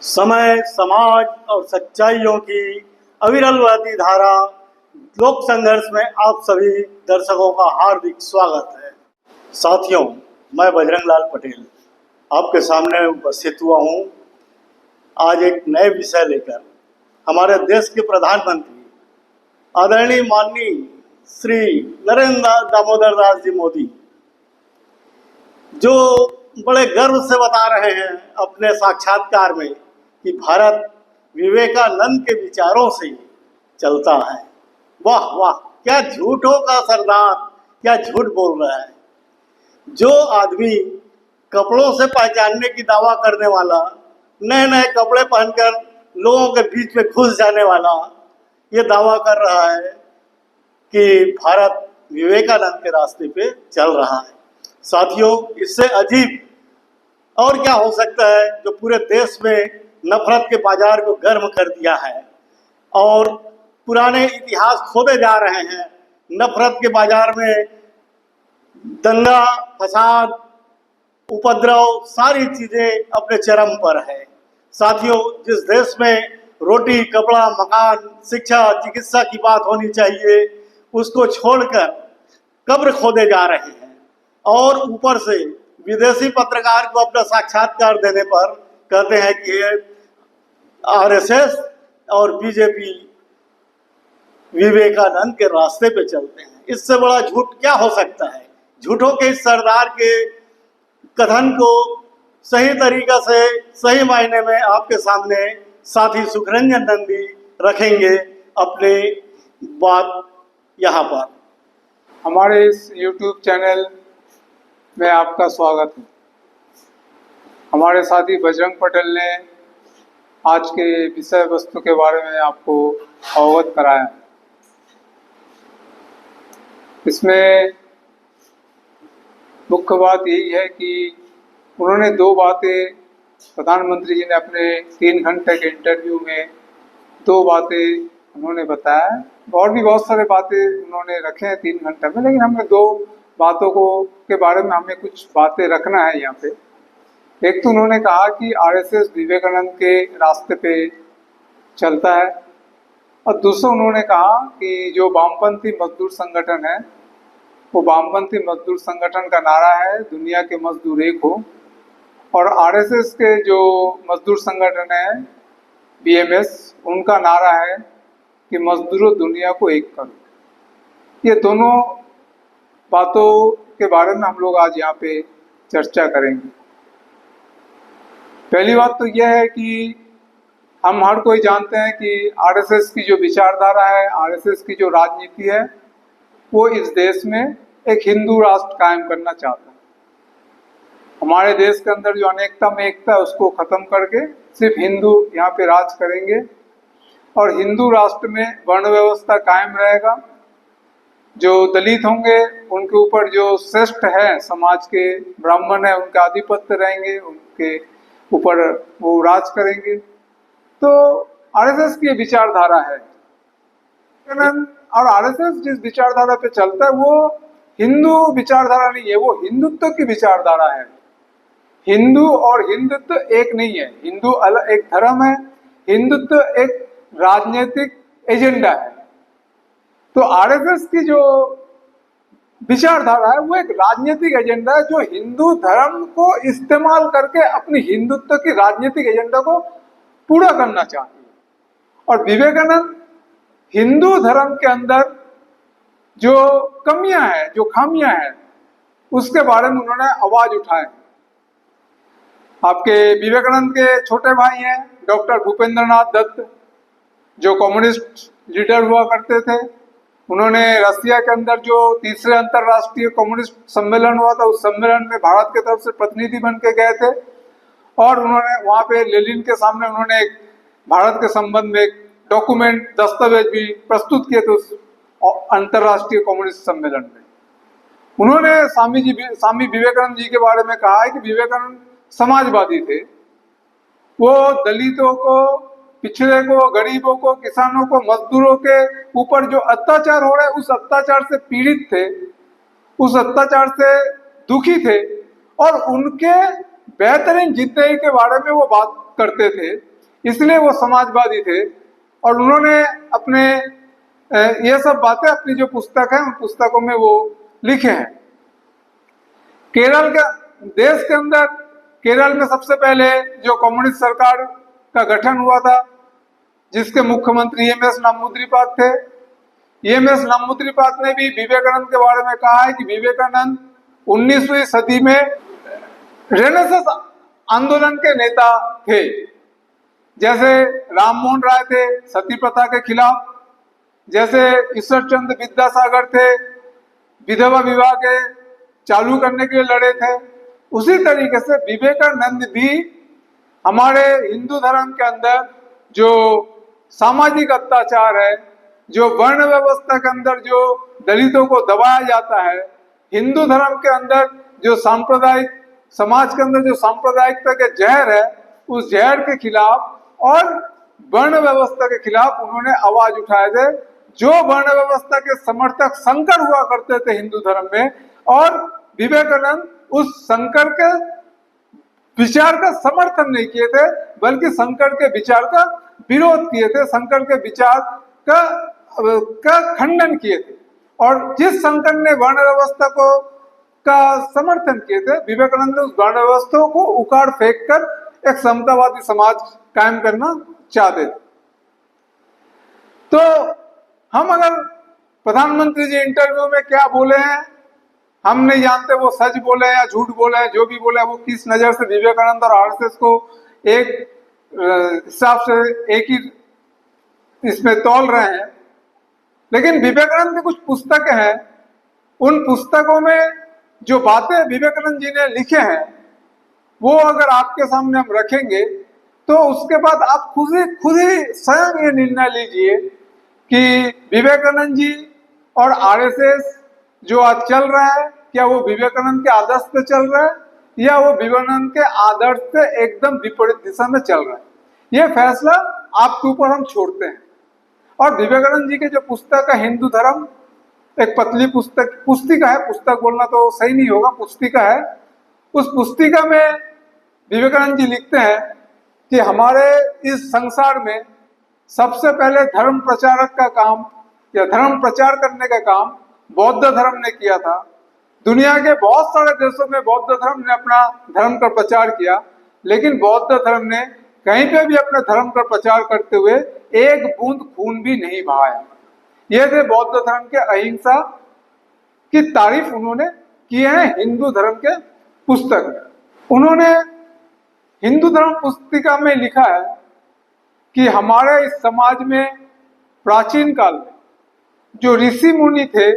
समय, समाज और सच्चाइयों की अविरल बहती धारा लोक संघर्ष में आप सभी दर्शकों का हार्दिक स्वागत है। साथियों, मैं बजरंग लाल पटेल आपके सामने उपस्थित हुआ हूँ आज एक नए विषय लेकर। हमारे देश के प्रधानमंत्री आदरणीय माननीय श्री नरेंद्र दामोदर दास जी मोदी जो बड़े गर्व से बता रहे हैं अपने साक्षात्कार में कि भारत विवेकानंद के विचारों से चलता है। वाह वाह, क्या झूठों का सरदार, क्या झूठ बोल रहा है। जो आदमी कपड़ों से पहचानने की दावा करने वाला, नए नए कपड़े पहनकर लोगों के बीच में घुस जाने वाला, ये दावा कर रहा है कि भारत विवेकानंद के रास्ते पे चल रहा है। साथियों, इससे अजीब और क्या हो सकता है जो पूरे देश में नफरत के बाजार को गर्म कर दिया है और पुराने इतिहास खोदे जा रहे हैं। नफरत के बाजार में दंगा, फसाद, उपद्रव, सारी चीजें अपने चरम पर है। साथियों, जिस देश में रोटी, कपड़ा, मकान, शिक्षा, चिकित्सा की बात होनी चाहिए, उसको छोड़कर कब्र खोदे जा रहे हैं और ऊपर से विदेशी पत्रकार को अपना साक्षात्कार देने पर कहते हैं कि आरएसएस और बीजेपी विवेकानंद के रास्ते पे चलते हैं। इससे बड़ा झूठ क्या हो सकता है। झूठों के इस सरदार के कथन को सही तरीका से, सही मायने में आपके सामने साथी सुखरंजन नंदी रखेंगे अपने बात यहाँ पर। हमारे इस YouTube चैनल में आपका स्वागत है। हमारे साथी बजरंग पटेल ने आज के विषय वस्तु के बारे में आपको अवगत कराया। इसमें मुख्य बात यही है कि उन्होंने दो बातें, प्रधानमंत्री जी ने अपने 3 घंटे के इंटरव्यू में 2 बातें उन्होंने बताया। और भी बहुत सारे बातें उन्होंने रखे हैं 3 घंटे में, लेकिन हमने 2 बातों को के बारे में हमें कुछ बातें रखना है यहाँ पे। एक तो उन्होंने कहा कि आरएसएस विवेकानंद के रास्ते पे चलता है, और दूसरा उन्होंने कहा कि जो वामपंथी मजदूर संगठन है, वो वामपंथी मजदूर संगठन का नारा है दुनिया के मजदूर एक हो, और आरएसएस के जो मजदूर संगठन है बीएमएस, उनका नारा है कि मजदूरों दुनिया को एक करो। ये दोनों बातों के बारे में हम लोग आज यहाँ पे चर्चा करेंगे। पहली बात तो यह है कि हम हर कोई जानते हैं कि आरएसएस की जो विचारधारा है, आरएसएस की जो राजनीति है, वो इस देश में एक हिंदू राष्ट्र कायम करना चाहता है। हमारे देश के अंदर जो अनेकता में एकता है, उसको खत्म करके सिर्फ हिंदू यहाँ पे राज करेंगे, और हिंदू राष्ट्र में वर्ण व्यवस्था कायम रहेगा। जो दलित होंगे उनके ऊपर जो श्रेष्ठ है समाज के, ब्राह्मण है, उनका आधिपत्य रहेंगे, उनके ऊपर वो राज करेंगे। तो आरएसएस की विचारधारा है, और आरएसएस जिस विचारधारा पे चलता है वो हिंदू विचारधारा नहीं है, वो हिंदुत्व की विचारधारा है। हिंदू और हिंदुत्व एक नहीं है। हिंदू अलग एक धर्म है, हिंदुत्व एक राजनीतिक एजेंडा है। तो आरएसएस की जो विचारधारा है वो एक राजनीतिक एजेंडा है, जो हिंदू धर्म को इस्तेमाल करके अपनी हिंदुत्व की राजनीतिक एजेंडा को पूरा करना चाहती है। और विवेकानंद हिंदू धर्म के अंदर जो कमियां हैं, जो खामियां हैं, उसके बारे में उन्होंने आवाज उठाई। आपके विवेकानंद के छोटे भाई हैं डॉक्टर भूपेंद्र नाथ दत्त, जो कम्युनिस्ट लीडर हुआ करते थे। उन्होंने रसिया के अंदर जो 3रे अंतर्राष्ट्रीय कम्युनिस्ट सम्मेलन हुआ था, उस सम्मेलन में भारत की तरफ से प्रतिनिधि बन के गए थे, और उन्होंने वहाँ पे लेनिन के सामने उन्होंने एक भारत के संबंध में एक डॉक्यूमेंट, दस्तावेज भी प्रस्तुत किए थे उस अंतर्राष्ट्रीय कम्युनिस्ट सम्मेलन में। उन्होंने स्वामी विवेकानंद जी के बारे में कहा है कि विवेकानंद समाजवादी थे। वो दलितों को, पिछड़े को, गरीबों को, किसानों को, मजदूरों के ऊपर जो अत्याचार हो रहा है, उस अत्याचार से पीड़ित थे, उस अत्याचार से दुखी थे, और उनके बेहतरीन जिंदगी के बारे में वो बात करते थे, इसलिए वो समाजवादी थे। और उन्होंने अपने ये सब बातें अपनी जो पुस्तक है उन पुस्तकों में वो लिखे हैं। केरल के देश के अंदर केरल में सबसे पहले जो कम्युनिस्ट सरकार का गठन हुआ था, जिसके मुख्यमंत्री एम एस नंबूदिरीपाद थे। एम एस नंबूदिरीपाद ने भी विवेकानंद के बारे में कहा है कि विवेकानंद 19वीं सदी में रेनेसांस आंदोलन के नेता थे। जैसे राममोहन राय थे सती प्रथा के खिलाफ, जैसे ईश्वर चंद्र विद्यासागर थे विधवा विवाह के चालू करने के लिए लड़े थे, उसी तरीके से विवेकानंद भी हमारे हिंदू धर्म के अंदर जो सामाजिक अत्याचार है, जो वर्ण व्यवस्था के अंदर जो दलितों को दबाया जाता है, हिंदू धर्म के अंदर जो सांप्रदायिक समाज के अंदर जो सांप्रदायिकता के जहर है, उस जहर के खिलाफ और वर्ण व्यवस्था के खिलाफ उन्होंने आवाज उठाए थे। जो वर्ण व्यवस्था के समर्थक संकर हुआ करते थे हिंदू धर्म में, और विवेकानंद उस संकर के विचार का समर्थन नहीं किए थे, बल्कि संकर के विचार का विरोध किए थे, संकर के विचार का खंडन किए थे। और जिस संकर ने वर्ण व्यवस्था को का समर्थन किए थे, विवेकानंद ने उस वर्ण व्यवस्था को उखाड़ फेंक कर एक समतावादी समाज कायम करना चाहते थे। तो हम अगर प्रधानमंत्री जी इंटरव्यू में क्या बोले हैं हम नहीं जानते, वो सच बोले हैं या झूठ बोले हैं, जो भी बोले वो किस नजर से विवेकानंद और आरएसएस को एक हिसाब से एक ही इसमें तौल रहे हैं। लेकिन विवेकानंद की कुछ पुस्तकें हैं, उन पुस्तकों में जो बातें विवेकानंद जी ने लिखे हैं वो अगर आपके सामने हम रखेंगे तो उसके बाद आप खुद ही स्वयं ये निर्णय लीजिए कि विवेकानंद जी और आरएसएस जो आज चल रहा है, क्या वो विवेकानंद के आदर्श पे चल रहा है या वो विवेकानंद के आदर्श से एकदम विपरीत दिशा में चल रहा है। ये फैसला आपके ऊपर हम छोड़ते हैं। और विवेकानंद जी के जो पुस्तक है हिंदू धर्म, एक पतली पुस्तिका है, पुस्तक बोलना तो सही नहीं होगा, पुस्तिका है। उस पुस्तिका में विवेकानंद जी लिखते हैं कि हमारे इस संसार में सबसे पहले धर्म प्रचारक का काम या धर्म प्रचार करने का काम बौद्ध धर्म ने किया था। दुनिया के बहुत सारे देशों में बौद्ध धर्म ने अपना धर्म का प्रचार किया, लेकिन बौद्ध धर्म ने कहीं पे भी अपने धर्म का प्रचार करते हुए एक बूंद खून भी नहीं बहाया। ये थे बौद्ध धर्म के अहिंसा की तारीफ उन्होंने की है हिंदू धर्म के पुस्तक में। उन्होंने हिंदू धर्म पुस्तिका में लिखा है कि हमारे इस समाज में प्राचीन काल में जो ऋषि मुनि थे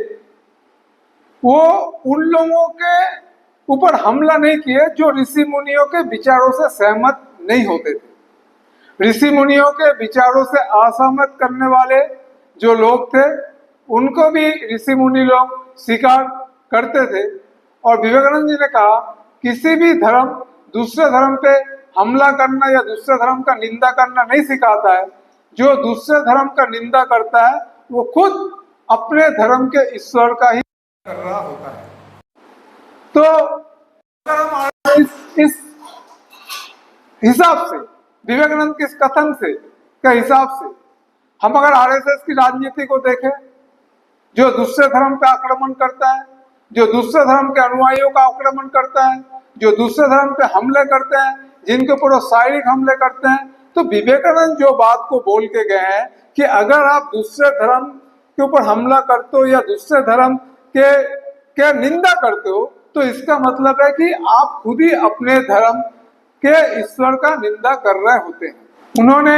वो उन लोगों के ऊपर हमला नहीं किए जो ऋषि मुनियों के विचारों से सहमत नहीं होते थे। ऋषि मुनियों के विचारों से असहमत करने वाले जो लोग थे उनको भी ऋषि मुनि लोग स्वीकार करते थे। और विवेकानंद जी ने कहा किसी भी धर्म दूसरे धर्म पे हमला करना या दूसरे धर्म का निंदा करना नहीं सिखाता है। जो दूसरे धर्म का निंदा करता है वो खुद अपने धर्म के ईश्वर का ही कर रहा होता है। तो अगर हम इस हिसाब से विवेकानंद के इस कथन से के हिसाब से हम अगर आरएसएस की राजनीति को देखें, जो दूसरे धर्म पे आक्रमण करता है, जो दूसरे धर्म के अनुयायियों का आक्रमण करता है, जो दूसरे धर्म पे हमले करते हैं, जिनके ऊपर वो शारीरिक हमले करते हैं, तो विवेकानंद जो बात को बोल के गए हैं कि अगर आप दूसरे धर्म के ऊपर हमला करते हो या दूसरे धर्म के निंदा करते हो तो इसका मतलब है कि आप खुद ही अपने धर्म के ईश्वर का निंदा कर रहे होते हैं। उन्होंने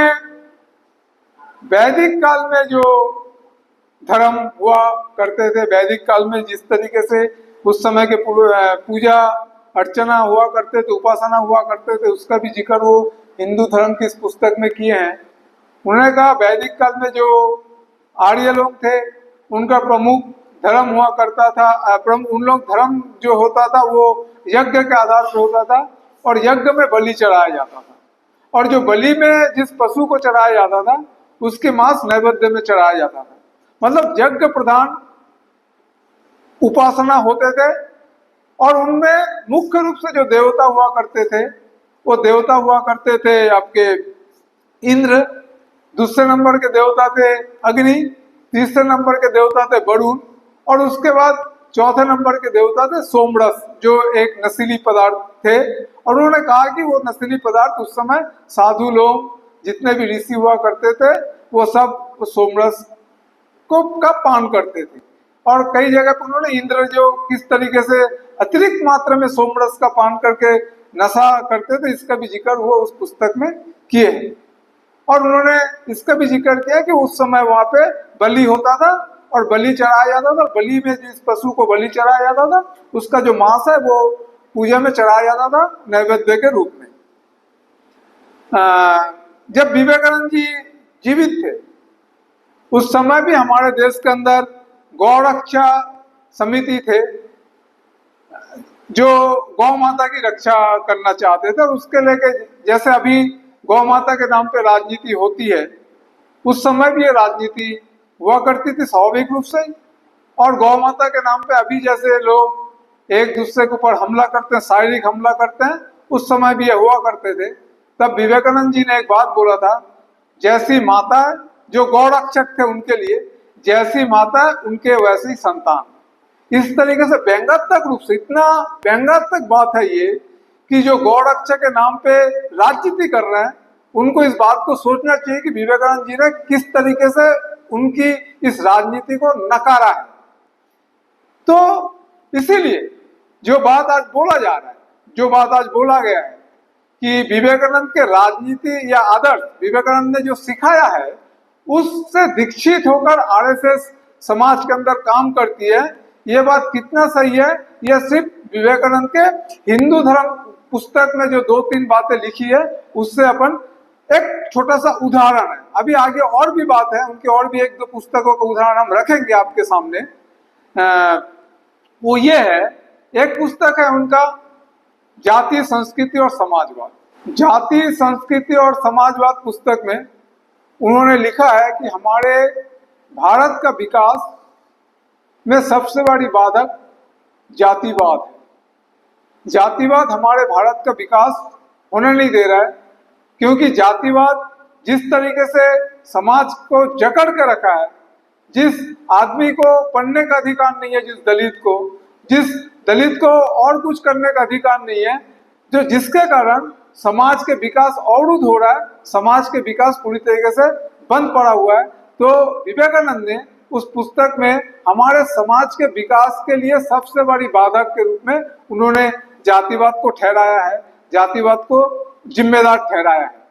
वैदिक काल में जो धर्म हुआ करते थे, वैदिक काल में जिस तरीके से उस समय के पूजा अर्चना हुआ करते थे, उपासना हुआ करते थे, उसका भी जिक्र वो हिंदू धर्म की इस पुस्तक में किए हैं। उन्होंने कहा वैदिक काल में जो आर्य लोग थे उनका प्रमुख धर्म हुआ करता था, उन लोग धर्म जो होता था वो यज्ञ के आधार पर होता था और यज्ञ में बलि चढ़ाया जाता था। और जो बलि में जिस पशु को चढ़ाया जाता था उसके मांस नैवेद्य में चढ़ाया जाता था। मतलब यज्ञ प्रधान उपासना होते थे और उनमें मुख्य रूप से जो देवता हुआ करते थे वो देवता हुआ करते थे आपके इंद्र, दूसरे नंबर के देवता थे अग्नि, तीसरे नंबर के देवता थे वरुण, और उसके बाद चौथे नंबर के देवता थे सोमरस, जो एक नशीली पदार्थ थे। और उन्होंने कहा कि वो नशीली पदार्थ उस समय साधु लोग जितने भी ऋषि हुआ करते थे वो सब सोमरस को का पान करते थे। और कई जगह पर उन्होंने इंद्र जो किस तरीके से अतिरिक्त मात्रा में सोमरस का पान करके नशा करते थे, इसका भी जिक्र वो उस पुस्तक में किए हैं। और उन्होंने इसका भी जिक्र किया कि उस समय वहां पे बलि होता था और बलि चढ़ाया जाता था। बलि में जिस पशु को बलि चढ़ाया जाता था उसका जो मांस है वो पूजा में चढ़ाया जाता था नैवेद्य के रूप में। जब विवेकानंद जी जीवित थे उस समय भी हमारे देश के अंदर गौरक्षा समिति थे जो गौ माता की रक्षा करना चाहते थे। और उसके लेके जैसे अभी गौ माता के नाम पे राजनीति होती है, उस समय भी ये राजनीति हुआ करती थी स्वाभाविक रूप से। और गौ माता के नाम पे अभी जैसे लोग एक दूसरे के ऊपर हमला करते हैं, शारीरिक हमला करते हैं, उस समय भी ये हुआ करते थे। तब विवेकानंद जी ने एक बात बोला था, जैसी माता जो गौ रक्षक थे उनके लिए, जैसी माता उनके वैसी संतान। इस तरीके से व्यंग्यात्मक रूप से, इतना व्यंग्यात्मक बात है ये कि जो गौ रक्षक के नाम पे राजनीति कर रहे हैं उनको इस बात को सोचना चाहिए कि विवेकानंद जी ने किस तरीके से उनकी इस राजनीति को नकारा है। तो इसीलिए जो बात आज बोला जा रहा है, जो बात आज बोला गया है कि विवेकानंद के राजनीति या आदर्श विवेकानंद ने जो सिखाया है उससे दीक्षित होकर आरएसएस समाज के अंदर काम करती है, ये बात कितना सही है। यह सिर्फ विवेकानंद के हिंदू धर्म पुस्तक में जो 2-3 बातें लिखी है उससे अपन एक छोटा सा उदाहरण है। अभी आगे और भी बात है, उनके और भी 1-2 पुस्तकों का उदाहरण हम रखेंगे आपके सामने। वो ये है, एक पुस्तक है उनका जाति संस्कृति और समाजवाद। जाति संस्कृति और समाजवाद पुस्तक में उन्होंने लिखा है कि हमारे भारत का विकास में सबसे बड़ी बाधक जातिवाद है। जातिवाद हमारे भारत का विकास होने नहीं दे रहा है, क्योंकि जातिवाद जिस तरीके से समाज को जकड़ के रखा है, जिस आदमी को पढ़ने का अधिकार नहीं है, जिस दलित को और कुछ करने का अधिकार नहीं है, जो जिसके कारण समाज के विकास अवरुद्ध हो रहा है, समाज के विकास पूरी तरीके से बंद पड़ा हुआ है। तो विवेकानंद ने उस पुस्तक में हमारे समाज के विकास के लिए सबसे बड़ी बाधक के रूप में उन्होंने जातिवाद को ठहराया है, जातिवाद को जिम्मेदार ठहराया है।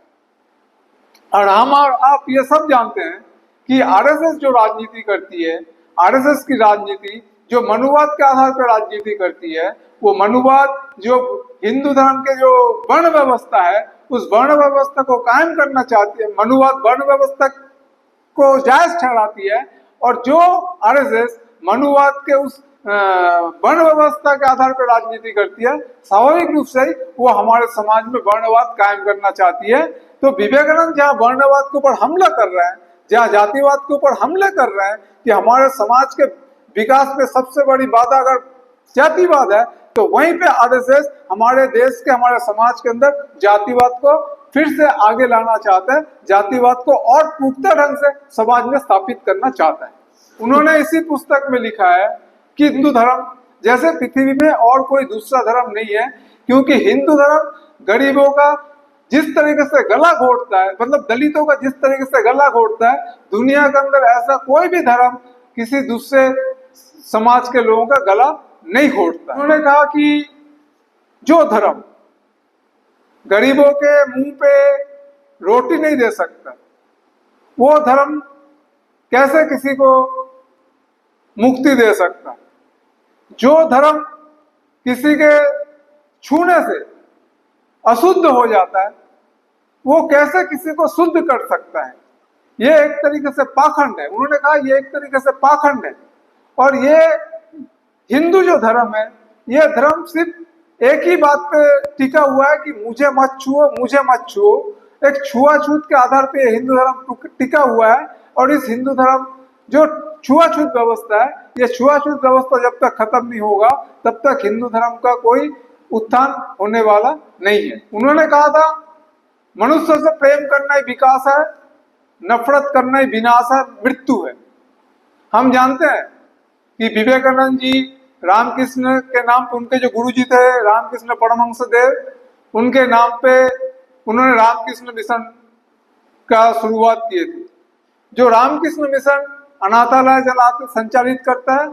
और हम और आप ये सब जानते हैं कि आरएसएस जो राजनीति करती है, आरएसएस की राजनीति जो मनुवाद के आधार पर राजनीति करती है, वो मनुवाद जो हिंदू धर्म के जो वर्ण व्यवस्था है उस वर्ण व्यवस्था को कायम करना चाहती है, मनुवाद वर्ण व्यवस्था को जायज ठहराती है। और जो आरएसएस मनुवाद के उस वर्ण व्यवस्था के आधार पर राजनीति करती है, स्वाभाविक रूप से वो हमारे समाज में वर्णवाद कायम करना चाहती है। तो विवेकानंद जहाँ वर्णवाद के ऊपर हमला कर रहे हैं, जहाँ जातिवाद के ऊपर हमले कर रहे हैं कि हमारे समाज के विकास में सबसे बड़ी बाधा अगर जातिवाद है, तो वहीं पे आरएसएस हमारे देश के, हमारे समाज के अंदर जातिवाद को फिर से आगे लाना चाहता है, जातिवाद को और पुख्ता ढंग से समाज में स्थापित करना चाहता है। उन्होंने इसी पुस्तक में लिखा है कि हिंदू धर्म जैसे पृथ्वी में और कोई दूसरा धर्म नहीं है, क्योंकि हिंदू धर्म गरीबों का जिस तरीके से गला घोटता है, मतलब दलितों का जिस तरीके से गला घोटता है, दुनिया के अंदर ऐसा कोई भी धर्म किसी दूसरे समाज के लोगों का गला नहीं घोटता। उन्होंने कहा कि जो धर्म गरीबों के मुंह पे रोटी नहीं दे सकता, वो धर्म कैसे किसी को मुक्ति दे सकता? जो धर्म किसी के छूने से अशुद्ध हो जाता है, वो कैसे किसी को शुद्ध कर सकता है? ये एक तरीके से पाखंड है। उन्होंने कहा ये एक तरीके से पाखंड है। और ये हिंदू जो धर्म है, ये धर्म सिर्फ एक ही बात पे टिका हुआ है कि मुझे मत छुओ, मुझे मत छुओ। एक छुआछूत के आधार पे हिंदू धर्म टिका हुआ है। और इस हिंदू धर्म जो छुआछूत व्यवस्था है, ये छुआछूत व्यवस्था जब तक खत्म नहीं होगा तब तक हिंदू धर्म का कोई उत्थान होने वाला नहीं है। उन्होंने कहा था मनुष्य से प्रेम करना ही विकास है, नफरत करना ही विनाश है, मृत्यु है। हम जानते हैं कि विवेकानंद जी रामकृष्ण के नाम पे, उनके जो गुरुजी थे रामकृष्ण परमहंस देव, उनके नाम पे उन्होंने रामकृष्ण मिशन का शुरुआत किए थे। जो रामकृष्ण मिशन अनाथालय चलाते संचालित करता है,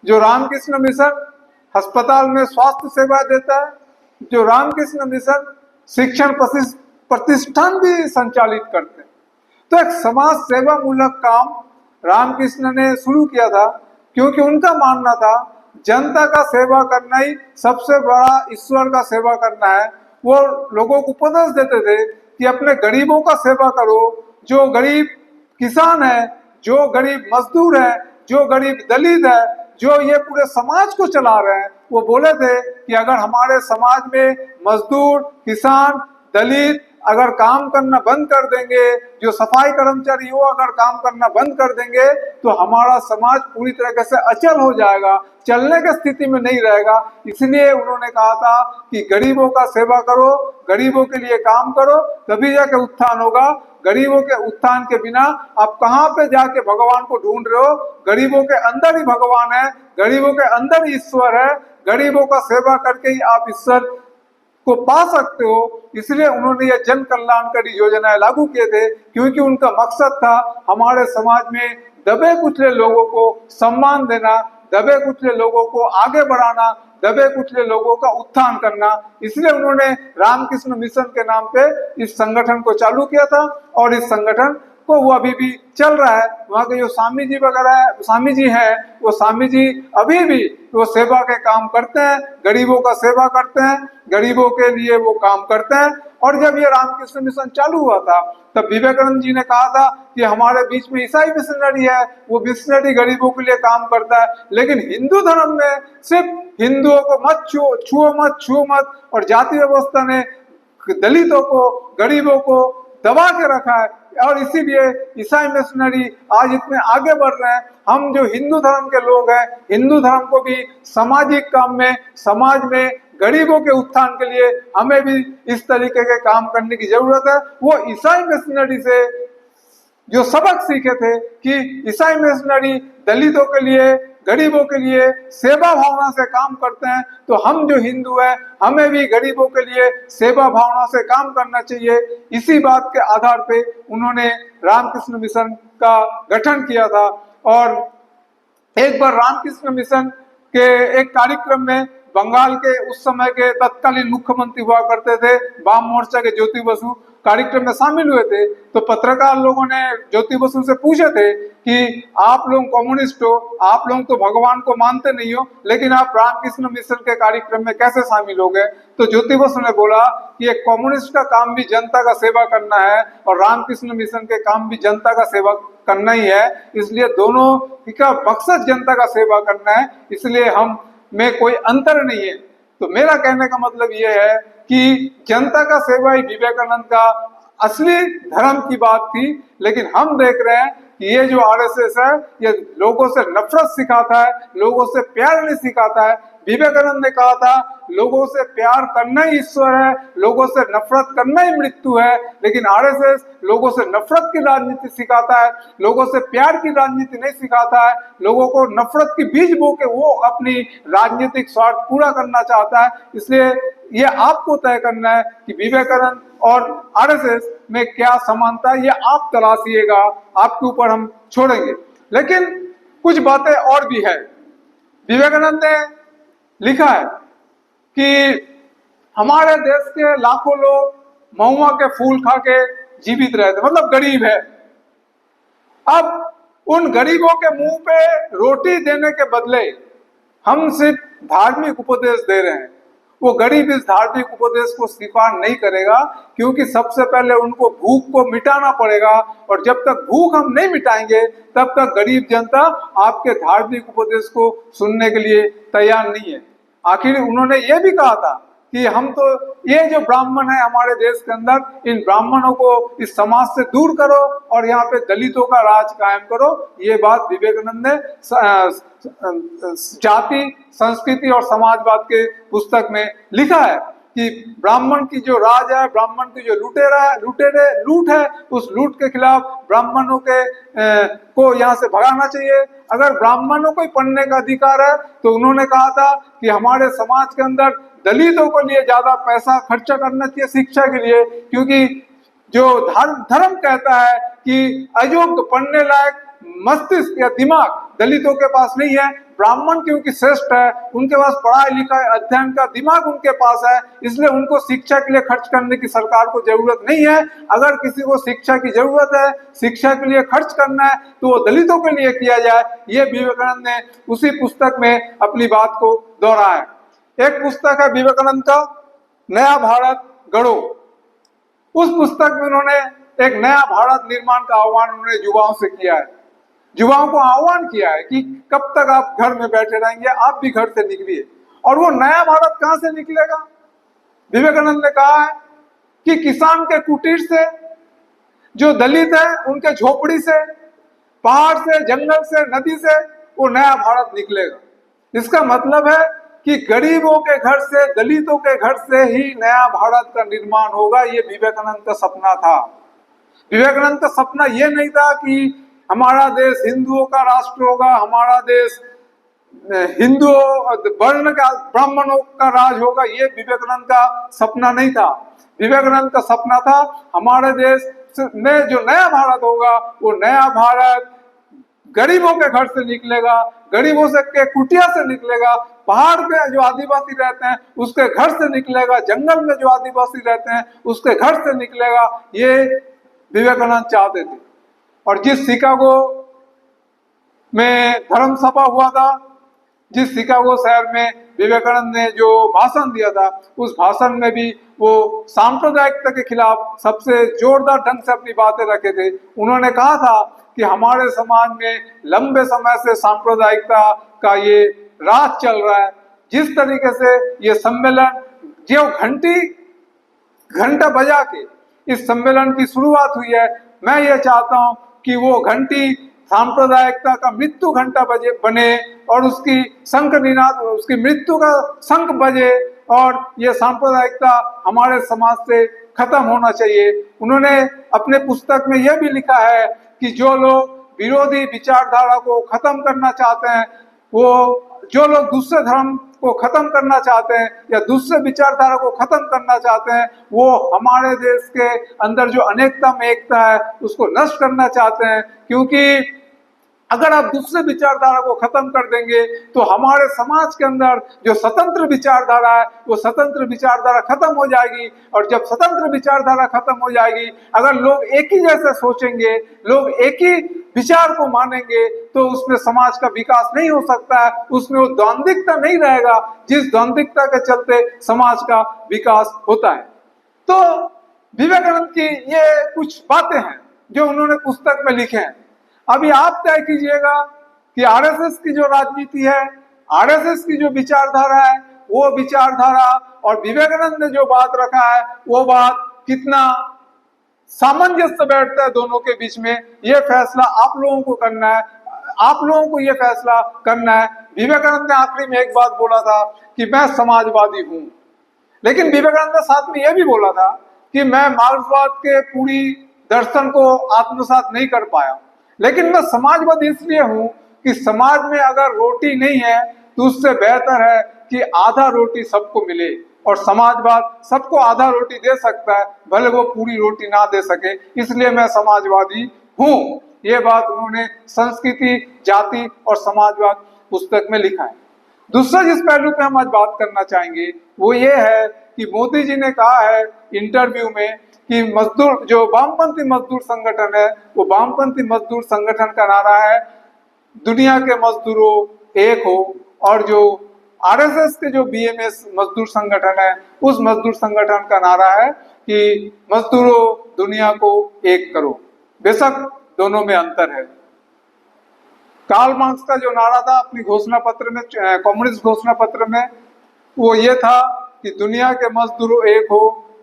जो रामकृष्ण मिशन अस्पताल में स्वास्थ्य सेवा देता है, जो रामकृष्ण मिशन शिक्षण प्रतिष्ठान भी संचालित करते हैं। तो एक समाज सेवा मूलक काम रामकृष्ण ने शुरू किया था, क्योंकि उनका मानना था जनता का सेवा करना ही सबसे बड़ा ईश्वर का सेवा करना है। वो लोगों को उपदेश देते थे कि अपने गरीबों का सेवा करो, जो गरीब किसान है, जो गरीब मजदूर है, जो गरीब दलित है, जो ये पूरे समाज को चला रहे हैं। वो बोले थे कि अगर हमारे समाज में मजदूर, किसान, दलित अगर काम करना बंद कर देंगे, जो सफाई कर्मचारी वो अगर काम करना बंद कर देंगे, तो हमारा समाज पूरी तरीके से अचल हो जाएगा, चलने की स्थिति में नहीं रहेगा। इसलिए उन्होंने कहा था कि गरीबों का सेवा करो, गरीबों के लिए काम करो, तभी जाके उत्थान होगा। गरीबों के उत्थान के बिना आप कहाँ पे जाके भगवान को ढूंढ रहे हो? गरीबों के अंदर ही भगवान है, गरीबों के अंदर ही ईश्वर है। गरीबों का सेवा करके ही आप ईश्वर को पा सकते हो। इसलिए उन्होंने ये जन कल्याणकारी योजनाएं लागू किए थे, क्योंकि उनका मकसद था हमारे समाज में दबे कुचले लोगों को सम्मान देना, दबे कुचले लोगों को आगे बढ़ाना, दबे कुचले लोगों का उत्थान करना। इसलिए उन्होंने रामकृष्ण मिशन के नाम पे इस संगठन को चालू किया था, और इस संगठन को वो अभी भी चल रहा है। वहाँ के जो स्वामी जी वगैरह स्वामी जी हैं, वो स्वामी जी अभी भी वो सेवा के काम करते हैं, गरीबों का सेवा करते हैं, गरीबों के लिए वो काम करते हैं। और जब ये रामकृष्ण मिशन चालू हुआ था, तब विवेकानंद जी ने कहा था कि हमारे बीच में ईसाई मिशनरी है, वो मिशनरी गरीबों के लिए काम करता है, लेकिन हिंदू धर्म में सिर्फ हिंदुओं को मत छुओ मत, और जाति व्यवस्था ने दलितों को, गरीबों को दबा के रखा है। और इसीलिए ईसाई मिशनरी आज इतने आगे बढ़ रहे हैं। हम जो हिंदू धर्म के लोग हैं, हिंदू धर्म को भी सामाजिक काम में, समाज में गरीबों के उत्थान के लिए हमें भी इस तरीके के काम करने की जरूरत है। वो ईसाई मिशनरी से जो सबक सीखे थे कि ईसाई मिशनरी दलितों के लिए, गरीबों के लिए सेवा भावना से काम करते हैं, तो हम जो हिंदू हैं हमें भी गरीबों के लिए सेवा भावना से काम करना चाहिए। इसी बात के आधार पे उन्होंने रामकृष्ण मिशन का गठन किया था। और एक बार रामकृष्ण मिशन के एक कार्यक्रम में बंगाल के उस समय के तत्कालीन मुख्यमंत्री हुआ करते थे वाम मोर्चा के ज्योति बसु कार्यक्रम में शामिल हुए थे। तो पत्रकार लोगों ने ज्योति बसु से पूछे थे कि आप लोग कम्युनिस्ट हो, आप लोग तो भगवान को मानते नहीं हो, लेकिन आप रामकृष्ण मिशन के कार्यक्रम में कैसे शामिल हो गए? तो ज्योति बसु ने बोला कि एक कम्युनिस्ट का काम भी जनता का सेवा करना है, और रामकृष्ण मिशन के काम भी जनता का सेवा करना ही है। इसलिए दोनों का मकसद जनता का सेवा करना है, इसलिए हम में कोई अंतर नहीं है। तो मेरा कहने का मतलब ये है कि जनता का सेवा ही विवेकानंद का असली धर्म की बात थी। लेकिन हम देख रहे हैं कि ये जो आरएसएस है, ये लोगों से नफरत सिखाता है, लोगों से प्यार नहीं सिखाता है। विवेकानंद ने कहा था लोगों से प्यार करना ही ईश्वर है, लोगों से नफरत करना ही मृत्यु है। लेकिन आरएसएस लोगों से नफरत की राजनीति सिखाता है, लोगों से प्यार की राजनीति नहीं सिखाता है। लोगों को नफरत की बीज बो के वो अपनी राजनीतिक स्वार्थ पूरा करना चाहता है। इसलिए ये आपको तय करना है कि विवेकानंद और आरएसएस में क्या समानता है, ये आप तलाशिएगा, आपके ऊपर हम छोड़ेंगे। लेकिन कुछ बातें और भी है। विवेकानंद ने लिखा है कि हमारे देश के लाखों लोग महुआ के फूल खा के जीवित रहते, मतलब गरीब है। अब उन गरीबों के मुंह पे रोटी देने के बदले हम सिर्फ धार्मिक उपदेश दे रहे हैं। वो गरीब इस धार्मिक उपदेश को स्वीकार नहीं करेगा, क्योंकि सबसे पहले उनको भूख को मिटाना पड़ेगा, और जब तक भूख हम नहीं मिटाएंगे तब तक गरीब जनता आपके धार्मिक उपदेश को सुनने के लिए तैयार नहीं है। आखिर उन्होंने ये भी कहा था कि हम तो ये जो ब्राह्मण है हमारे देश के अंदर, इन ब्राह्मणों को इस समाज से दूर करो और यहाँ पे दलितों का राज कायम करो। ये बात विवेकानंद ने जाति, संस्कृति और समाजवाद के पुस्तक में लिखा है कि ब्राह्मण की जो राज है, ब्राह्मण की जो लूट है, उस लूट के खिलाफ ब्राह्मणों के को यहाँ से भगाना चाहिए। अगर ब्राह्मणों को ही पढ़ने का अधिकार है तो उन्होंने कहा था कि हमारे समाज के अंदर दलितों को लिए ज्यादा पैसा खर्चा करना चाहिए शिक्षा के लिए, क्योंकि जो धर्म कहता है कि अयोग्य पढ़ने लायक मस्तिष्क या दिमाग दलितों के पास नहीं है। ब्राह्मण क्योंकि श्रेष्ठ है, उनके पास पढ़ाई लिखाई अध्ययन का दिमाग उनके पास है, इसलिए उनको शिक्षा के लिए खर्च करने की सरकार को जरूरत नहीं है। अगर किसी को शिक्षा की जरूरत है, शिक्षा के लिए खर्च करना है, तो वो दलितों के लिए किया जाए। ये विवेकानंद ने उसी पुस्तक में अपनी बात को दोहराया है। एक पुस्तक है विवेकानंद का, नया भारत गढ़ो। उस पुस्तक में उन्होंने एक नया भारत निर्माण का आह्वान उन्होंने युवाओं से किया है। युवाओं को आह्वान किया है कि कब तक आप घर में बैठे रहेंगे, आप भी घर से निकलिए। और वो नया भारत कहां से निकलेगा? विवेकानंद ने कहा है कि किसान के कुटीर से, जो दलित है उनके झोपड़ी से, पहाड़ से, जंगल से, नदी से वो नया भारत निकलेगा। इसका मतलब है कि गरीबों के घर से, दलितों के घर से ही नया भारत का निर्माण होगा। ये विवेकानंद का सपना था। विवेकानंद का सपना ये नहीं था कि हमारा देश हिंदुओं का राष्ट्र होगा, हमारा देश हिंदुओं वर्ण का, ब्राह्मणों का राज होगा। ये विवेकानंद का सपना नहीं था। विवेकानंद का सपना था हमारे देश में जो नया भारत होगा, वो नया भारत गरीबों के घर से निकलेगा, गरीबों से के कुटिया से निकलेगा, पहाड़ पे जो आदिवासी रहते हैं उसके घर से निकलेगा, जंगल में जो आदिवासी रहते हैं उसके घर से निकलेगा। ये विवेकानंद चाहते थे। और जिस शिकागो में धर्म सभा हुआ था, जिस शिकागो शहर में विवेकानंद ने जो भाषण दिया था, उस भाषण में भी वो सांप्रदायिकता के खिलाफ सबसे जोरदार ढंग से अपनी बातें रखे थे। उन्होंने कहा था कि हमारे समाज में लंबे समय से सांप्रदायिकता का ये राज चल रहा है। जिस तरीके से ये सम्मेलन जो घंटा बजा के इस सम्मेलन की शुरुआत हुई है, मैं ये चाहता हूं कि वो घंटी सांप्रदायिकता का मृत्यु घंटा बने और उसकी शंख निनाद, उसकी मृत्यु का शंख बजे और ये सांप्रदायिकता हमारे समाज से खत्म होना चाहिए। उन्होंने अपने पुस्तक में यह भी लिखा है कि जो लोग विरोधी विचारधारा को खत्म करना चाहते हैं, वो जो लोग दूसरे धर्म को खत्म करना चाहते हैं या दूसरे विचारधारा को खत्म करना चाहते हैं, वो हमारे देश के अंदर जो अनेकता में एकता है उसको नष्ट करना चाहते हैं। क्योंकि अगर आप दूसरे विचारधारा को खत्म कर देंगे तो हमारे समाज के अंदर जो स्वतंत्र विचारधारा है वो स्वतंत्र विचारधारा खत्म हो जाएगी। और जब स्वतंत्र विचारधारा खत्म हो जाएगी, अगर लोग एक ही जैसे सोचेंगे, लोग एक ही विचार को मानेंगे, तो उसमें समाज का विकास नहीं हो सकता है। उसमें वो द्वंद्विकता नहीं रहेगा जिस द्वंद्विकता के चलते समाज का विकास होता है। तो विवेकानंद की ये कुछ बातें हैं जो उन्होंने पुस्तक में लिखे हैं। अभी आप तय कीजिएगा कि आरएसएस की जो राजनीति है, आरएसएस की जो विचारधारा है, वो विचारधारा और विवेकानंद ने जो बात रखा है वो बात कितना सामंजस्य बैठता है दोनों के बीच में। ये फैसला आप लोगों को करना है, आप लोगों को ये फैसला करना है। विवेकानंद ने आखिरी में एक बात बोला था कि मैं समाजवादी हूं, लेकिन विवेकानंद ने साथ में यह भी बोला था कि मैं मार्क्सवाद के पूरी दर्शन को आत्मसात नहीं कर पाया, लेकिन मैं समाजवादी इसलिए हूं कि समाज में अगर रोटी नहीं है तो उससे बेहतर है कि आधा रोटी सबको मिले। और समाजवाद सबको आधा रोटी दे सकता है, भले वो पूरी रोटी ना दे सके, इसलिए मैं समाजवादी हूं। ये बात उन्होंने संस्कृति, जाति और समाजवाद पुस्तक में लिखा है। दूसरा जिस पहलू पे हम आज बात करना चाहेंगे वो ये है कि मोदी जी ने कहा है इंटरव्यू में कि मजदूर, जो वामपंथी मजदूर संगठन है, वो वामपंथी मजदूर संगठन का नारा है दुनिया के मजदूरों एक हो, और जो आरएसएस के जो बीएमएस मजदूर संगठन है, उस मजदूर संगठन का नारा है कि मजदूरों दुनिया को एक करो। बेशक दोनों में अंतर है। कार्ल मार्क्स का जो नारा था अपनी घोषणा पत्र में, कम्युनिस्ट घोषणा पत्र में, वो ये था कि दुनिया के मजदूरों एक हो,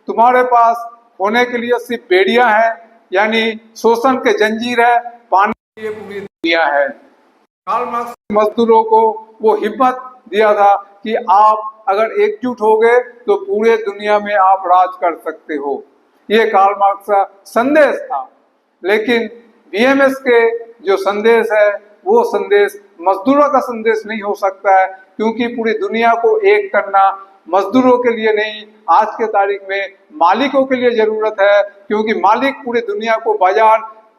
तुम्हारे पास होने के लिए सिर्फ बेड़ियां हैं, यानी शोषण के जंजीर है, पाने के लिए पूरी दुनिया है। कार्ल मार्क्स ने मजदूरों को वो हिम्मत दिया था कि आप अगर एकजुट हो गए तो पूरे दुनिया में आप राज कर सकते हो। ये कार्ल मार्क्स का संदेश था। लेकिन बीएमएस के जो संदेश है वो संदेश मजदूरों का संदेश नहीं हो सकता है, क्योंकि पूरी दुनिया को एक करना मजदूरों के लिए नहीं, आज के तारीख में मालिकों के लिए जरूरत है, क्योंकि मालिक पूरे दुनिया को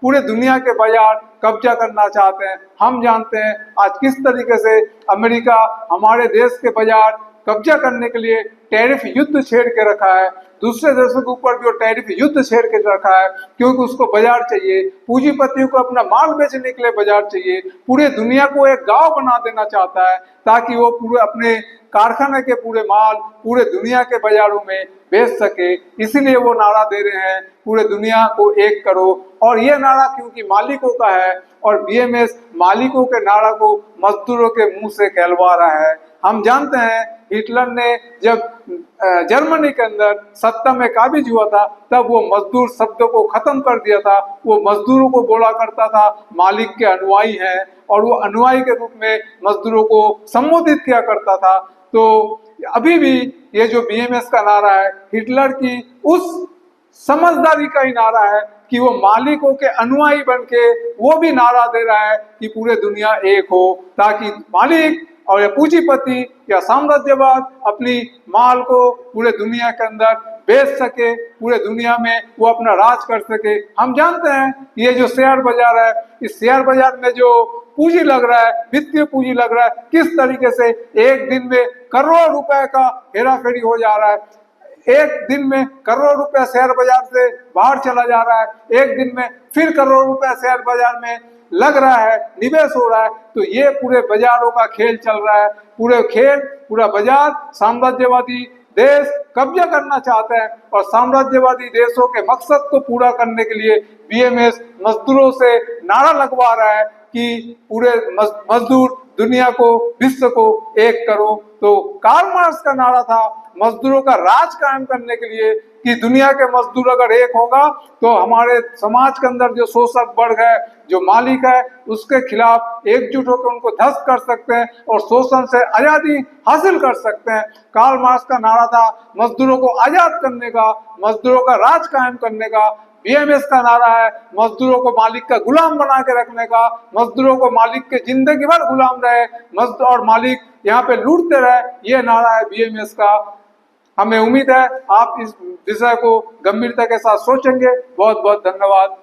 पूरे दुनिया के बाजार कब्जा करना चाहते हैं। हम जानते हैं आज किस तरीके से अमेरिका हमारे देश के बाजार कब्जा करने के लिए टैरिफ युद्ध छेड़ के रखा है, दूसरे देशों के ऊपर भी टैरिफ युद्ध छेड़ के रखा है, क्योंकि उसको बाजार चाहिए, पूंजीपतियों को अपना माल बेचने के लिए बाजार चाहिए, पूरे दुनिया को एक गांव बना देना चाहता है ताकि वो पूरे अपने कारखाने के पूरे माल पूरे दुनिया के बाजारों में बेच सके। इसीलिए वो नारा दे रहे हैं पूरे दुनिया को एक करो, और ये नारा क्योंकि मालिकों का है और बीएमएस मालिकों के नारा को मजदूरों के मुंह से कहलवा रहा है। हम जानते हैं हिटलर ने जब जर्मनी के अंदर सत्ता में काबिज हुआ था तब वो मजदूर शब्द को खत्म कर दिया था। वो मजदूरों को बोला करता था मालिक के अनुयायी हैं, और वो अनुयायी के रूप में मजदूरों को संबोधित किया करता था। तो अभी भी ये जो बीएमएस का नारा है हिटलर की उस समझदारी का ही नारा है कि वो मालिकों के अनुयायी बन के वो भी नारा दे रहा है कि पूरे दुनिया एक हो, ताकि मालिक और या पूंजीपति या साम्राज्यवाद अपनी माल को पूरे दुनिया के अंदर बेच सके, पूरे दुनिया में वो अपना राज कर सके। हम जानते हैं ये जो शेयर बाजार है, इस शेयर बाजार में जो पूंजी लग रहा है, वित्तीय पूंजी लग रहा है, किस तरीके से एक दिन में करोड़ रुपए का हेराफेरी हो जा रहा है, एक दिन में करोड़ रुपया शेयर बाजार से बाहर चला जा रहा है, एक दिन में फिर करोड़ रुपया शेयर बाजार में लग रहा है, निवेश हो रहा है। तो ये पूरे बाजारों का खेल चल रहा है, पूरा बाजार साम्राज्यवादी देश कब्जा करना चाहते हैं, और साम्राज्यवादी देशों के मकसद को पूरा करने के लिए बीएमएस मजदूरों से नारा लगवा रहा है कि पूरे मजदूर दुनिया को, विश्व को एक करो। तो कार्ल मार्क्स का नारा था मजदूरों का राज कायम करने के लिए कि दुनिया के मजदूर अगर एक होगा तो हमारे समाज के अंदर जो शोषक वर्ग है, जो मालिक है, उसके खिलाफ एकजुट होकर उनको ध्वस्त कर सकते हैं और शोषण से आजादी हासिल कर सकते हैं। कार्ल मार्क्स का नारा था मजदूरों को आजाद करने का, मजदूरों का राज कायम करने का। बीएमएस का नारा है मजदूरों को मालिक का गुलाम बना के रखने का, मजदूरों को मालिक के जिंदगी भर गुलाम रहे मजदूर और मालिक यहाँ पे लूटते रहे, ये नारा है बीएमएस का। हमें उम्मीद है आप इस विषय को गंभीरता के साथ सोचेंगे। बहुत बहुत धन्यवाद।